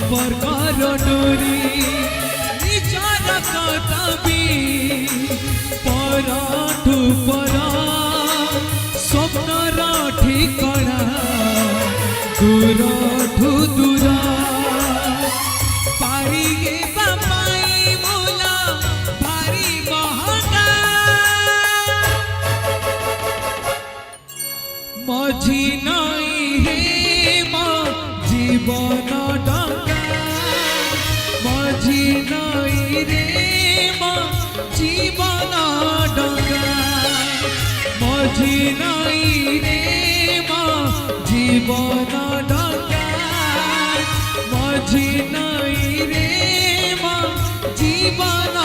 সম্পর্কর ডোরি নিজর কতাবি পরঠু পর স্বপ্নর ঠিকনা দূরঠু দূর পারিগে বাপাই মোলা ভারি মহঙ্গা মঝি নই হে মো জীবন ডঙ্গা মঝি নই রে মো জীবন ডঙ্গা মঝি নই রে মো জীবন ডঙ্গা মঝি নই রে মো জীবন